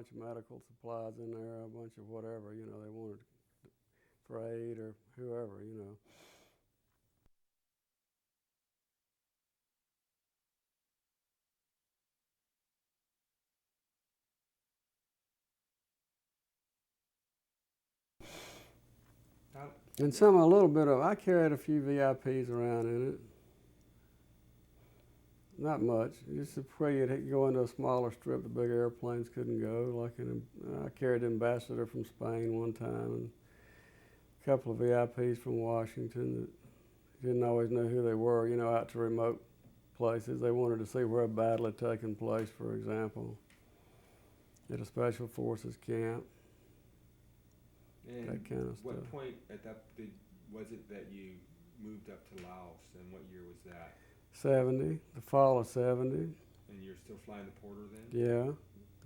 bunch of medical supplies in there, a bunch of whatever, they wanted for aid or whoever. How, And yeah, some a little bit of I carried a few VIPs around in it. Not much. Just where you'd go into a smaller strip the big airplanes couldn't go. I carried an ambassador from Spain one time and a couple of VIPs from Washington that didn't always know who they were. Out to remote places. They wanted to see where a battle had taken place, for example, at a special forces camp. That and kind of what stuff. point was it that you moved up to Laos, and what year was that? 70, the fall of 70. And you're still flying the Porter then? Yeah,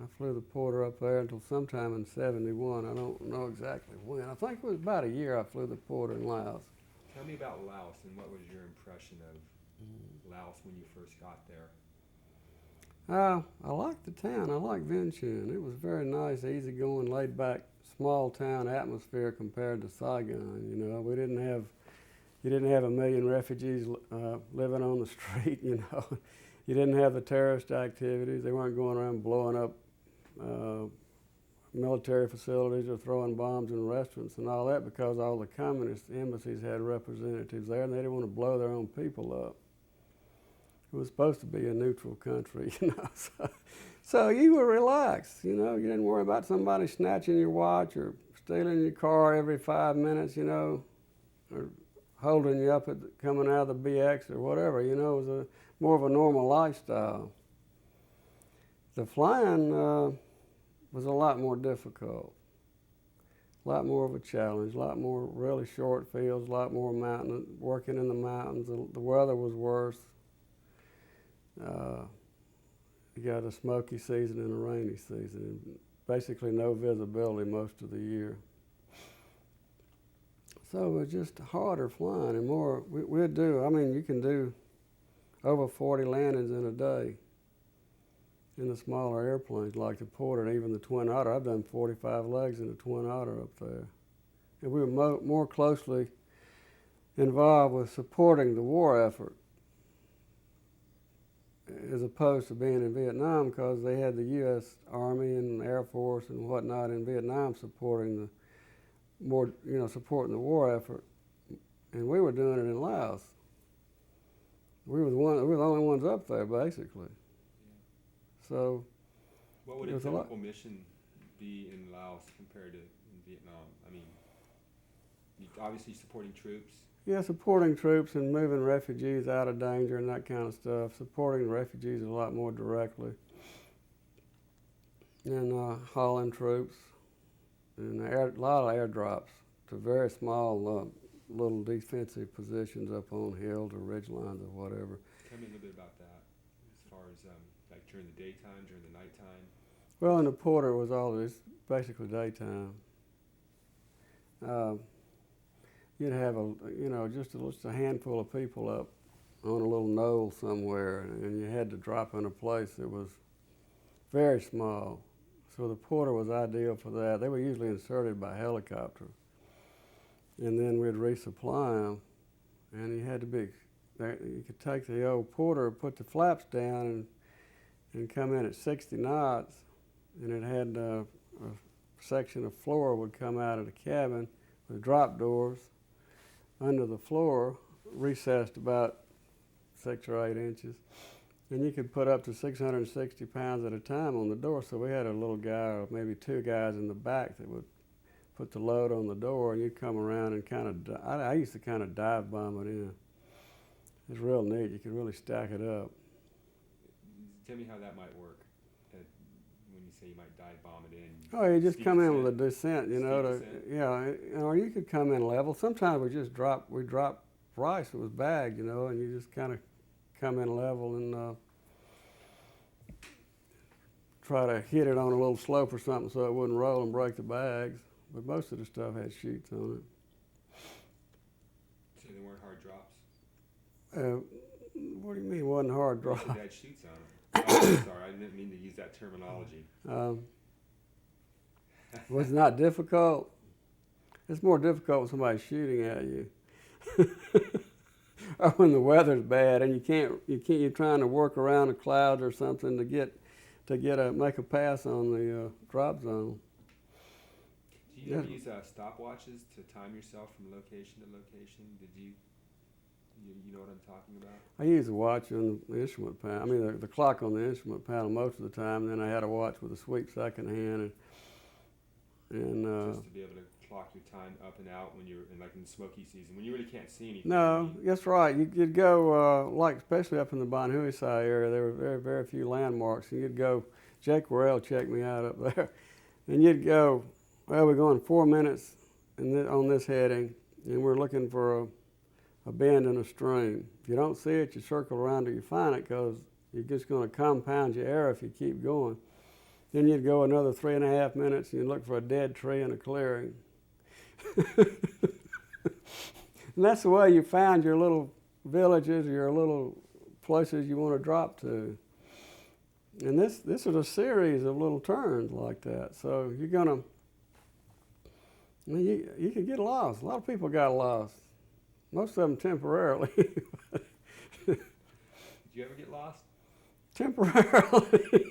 I flew the Porter up there until sometime in 71. I don't know exactly when. I think it was about a year I flew the Porter in Laos. Tell me about Laos and what was your impression of Laos when you first got there? I liked the town. I liked Vientiane. It was very nice, easygoing, laid back, small town atmosphere compared to Saigon. You didn't have a million refugees living on the street. You didn't have the terrorist activities. They weren't going around blowing up uh, military facilities or throwing bombs in restaurants and all that because all the communist embassies had representatives there and they didn't want to blow their own people up. It was supposed to be a neutral country. So you were relaxed. You didn't worry about somebody snatching your watch or stealing your car every 5 minutes. Or holding you up coming out of the BX or whatever. It was more of a normal lifestyle. The flying was a lot more difficult, a lot more of a challenge, a lot more really short fields, a lot more mountain working in the mountains. The weather was worse. Uh, you got a smoky season and a rainy season, and basically no visibility most of the year. So it was just harder flying and more. We'd do. I mean, you can do over 40 landings in a day in the smaller airplanes like the Porter and even the Twin Otter. I've done 45 legs in the Twin Otter up there. And we were more closely involved with supporting the war effort as opposed to being in Vietnam because they had the U.S. Army and Air Force and whatnot in Vietnam supporting supporting the war effort. And we were doing it in Laos. We were the only ones up there basically. Yeah. So What would it a was a lot. typical mission be in Laos compared to in Vietnam? I mean, you obviously supporting troops. Yeah, supporting troops and moving refugees out of danger and that kind of stuff. Supporting refugees a lot more directly. And hauling troops and a lot of airdrops to very small little defensive positions up on hills or ridge lines or whatever. Tell me a little bit about that, as far as like during the daytime, during the nighttime. Well, in the Porter it was all this basically daytime. Uh, you'd have just a handful of people up on a little knoll somewhere, and you had to drop in a place that was very small. So the Porter was ideal for that. They were usually inserted by helicopter, and then we'd resupply them. And you had to be, you could take the old Porter, put the flaps down, and come in at 60 knots, and it had a section of floor would come out of the cabin with drop doors under the floor, recessed about 6 or 8 inches. And you could put up to 660 pounds at a time on the door. So we had a little guy, or maybe two guys in the back that would put the load on the door, and you'd come around and I used to kind of dive bomb it in. It's real neat. You could really stack it up. Tell me how that might work. Uh, when you say you might dive bomb it in, Oh, you just steep come in descent, with a descent, steep descent. or you could come in level. Sometimes we drop rice that was bagged, and you just kind of come in level and try to hit it on a little slope or something so it wouldn't roll and break the bags. But most of the stuff had sheets on So they weren't hard drops. it. What do you mean it wasn't hard You said drop? they had sheets on them. Oh, I'm sorry, I didn't mean to use that terminology. Um, Was it not difficult? It's more difficult when somebody's shooting at you. Or when the weather's bad and you're trying to work around a cloud or something to make a pass on the drop zone. Do you ever use stopwatches to time yourself from location to location? You know what I'm talking about? I use a watch on the instrument panel. I mean, the clock on the instrument panel most of the time. And then I had a watch with a sweep second hand, and just to be able to clock your time up and out when you're in smoky season when you really can't see anything. No, that's right. You'd go especially up in the Bon Huisai area. There were very very few landmarks, and you'd go. Jake Worrell checked me out up there, and you'd go. Well, we're going 4 minutes on this heading, and we're looking for a bend in a stream. If you don't see it, you circle around till you find it, because you're just going to compound your error if you keep going. Then you'd go another 3.5 minutes, and you'd look for a dead tree in a clearing. And that's the way you found your little villages, your little places you want to drop to. And this is a series of little turns like that. So you're going to, you can get lost. A lot of people got lost. Most of them temporarily. Did you ever get lost? Temporarily.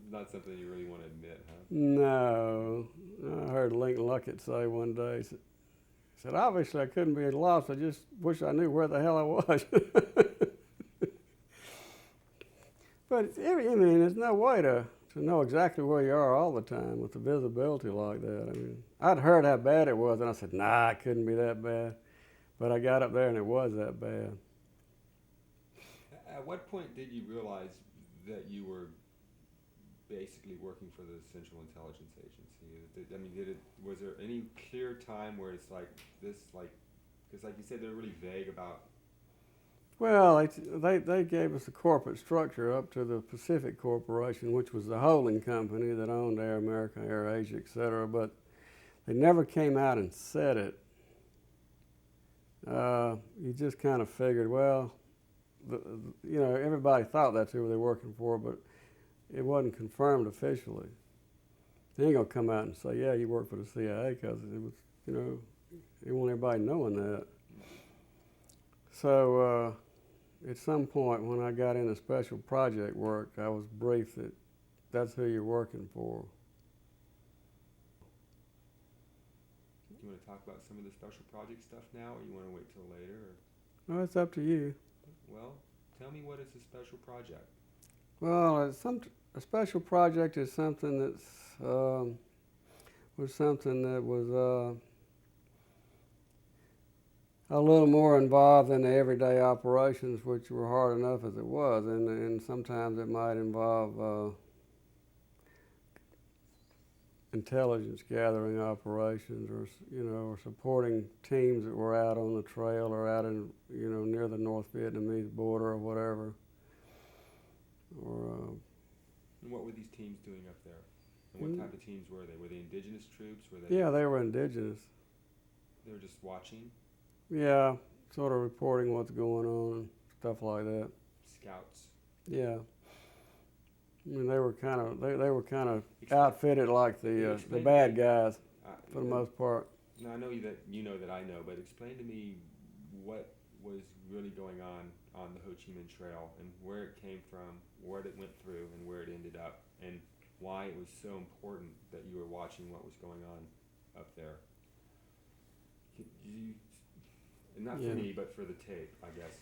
Not something you really want to admit, huh? No. I heard Link Luckett say one day, he said, obviously I couldn't be lost, I just wish I knew where the hell I was. But I mean, there's no way to know exactly where you are all the time with the visibility like that. I mean, I'd heard how bad it was, and I said, nah, it couldn't be that bad. But I got up there, and it was that bad. At what point did you realize that you were basically working for the Central Intelligence Agency? Was there any clear time where it's like this, because like you said, they're really vague about. Well, they gave us a corporate structure up to the Pacific Corporation, which was the holding company that owned Air America, Air Asia, etc. But they never came out and said it. You just kind of figured, well, everybody thought that's who they were working for, but it wasn't confirmed officially. They ain't gonna come out and say, yeah, you work for the CIA, because it was, they want everybody knowing that. So at some point when I got into special project work, I was briefed that that's who you're working for. Do you want to talk about some of the special project stuff now, or you want to wait till later? Or? Well, it's up to you. Well, tell me, what is a special project? Well, a special project is something was a little more involved in the everyday operations, which were hard enough as it was, and sometimes it might involve intelligence gathering operations, or supporting teams that were out on the trail or out in near the North Vietnamese border or whatever. And what were these teams doing up there? And what type of teams were they? Were they indigenous troops? Were they? Yeah, they were indigenous. They were just watching? Yeah, sort of reporting what's going on and stuff like that. Scouts? Yeah. I mean, they were kind of outfitted like the bad guys for the most part. Now, I know that you know that I know, but explain to me what was really going on the Ho Chi Minh Trail, and where it came from, what it went through, and where it ended up, and why it was so important that you were watching what was going on up there. Not for me, but for the tape, I guess.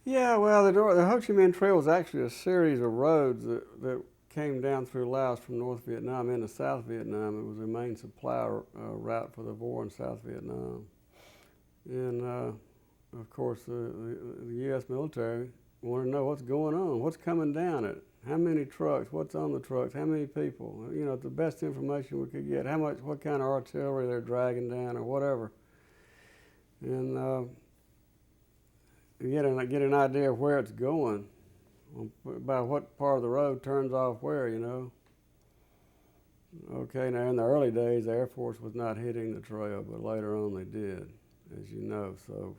Yeah, well, the Ho Chi Minh Trail was actually a series of roads that came down through Laos from North Vietnam into South Vietnam. It was the main supply route for the war in South Vietnam. And, of course, the U.S. military wanted to know what's going on, what's coming down it, how many trucks, what's on the trucks, how many people, the best information we could get, what kind of artillery they're dragging down or whatever. And get an idea of where it's going, by what part of the road turns off where, Okay, now in the early days, the Air Force was not hitting the trail, but later on they did, as you know. So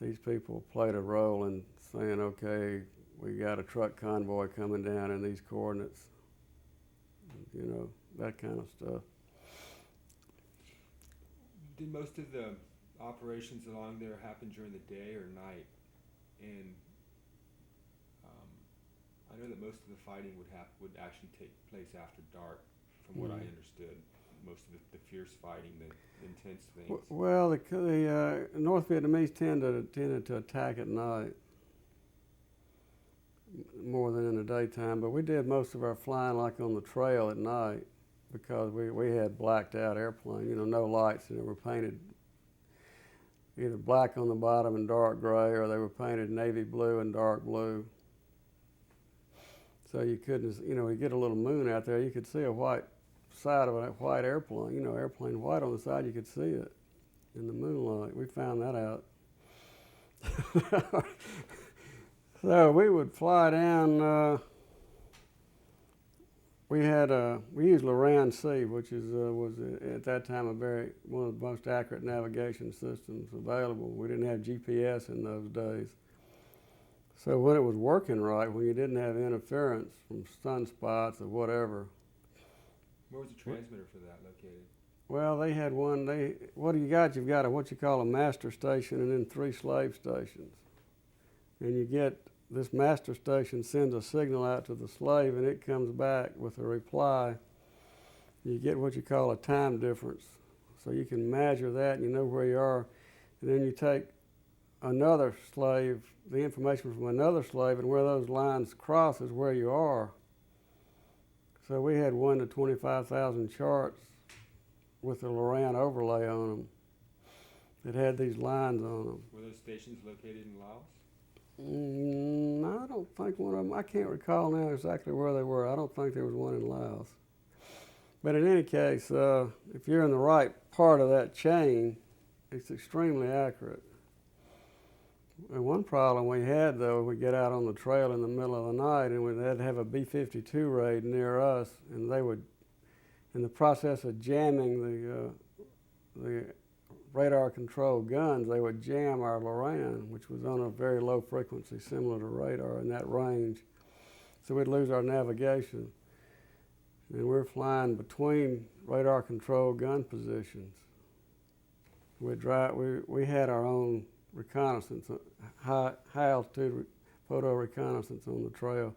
these people played a role in saying, okay, we got a truck convoy coming down in these coordinates. you know, that kind of stuff. Did most of the operations along there happen during the day or night? And I know that most of the fighting would actually take place after dark, from what I understood. Most of the fierce fighting, the intense things. Well, the North Vietnamese tended to attack at night more than in the daytime, but we did most of our flying like on the trail at night because we had blacked out airplane, you know, no lights, and they were painted either black on the bottom and dark gray, or they were painted navy blue and dark blue. So you couldn't, you know, you get a little moon out there, you could see a white side of a white airplane, you know, airplane white on the side, you could see it in the moonlight. We found that out. So we would fly down, we used Loran C, which was at that time one of the most accurate navigation systems available. We didn't have GPS in those days. So when it was working right, when you didn't have interference from sunspots or whatever. Where was the transmitter for that located? Well, they had one. What do you got? You've got what you call a master station and then 3 slave stations. And you get this master station sends a signal out to the slave, and it comes back with a reply. You get what you call a time difference. So you can measure that, and you know where you are. And then you take another slave, the information from another slave, and where those lines cross is where you are. So we had 1 to 25,000 charts with the Loran overlay on them that had these lines on them. Were those stations located in Laos? I don't think one of them, I can't recall now exactly where they were. I don't think there was one in Laos. But in any case, if you're in the right part of that chain, it's extremely accurate. And one problem we had, though, we get out on the trail in the middle of the night, and we had to have a B-52 raid near us, and they would, in the process of jamming the radar-controlled guns, they would jam our Loran, which was on a very low frequency, similar to radar in that range. So we'd lose our navigation. And we're flying between radar-controlled gun positions. We had our own reconnaissance, high altitude photo reconnaissance on the trail.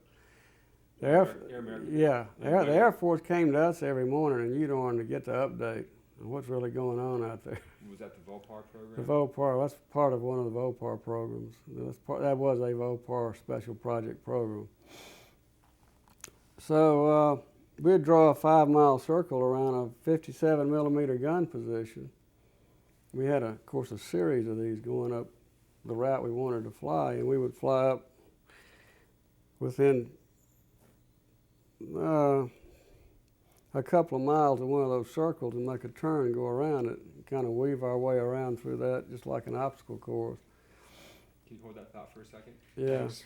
The Air Force came to us every morning, and you'd want to get the update on what's really going on out there. Was that the VOPAR program? The VOPAR, that's part of one of the VOPAR programs. That was a VOPAR special project program. So we'd draw a 5-mile circle around a 57 millimeter gun position. We had, of course, a series of these going up the route we wanted to fly, and we would fly up within a couple of miles of one of those circles and make a turn and go around it, and kind of weave our way around through that just like an obstacle course. Can you hold that thought for a second? Yeah. Thanks.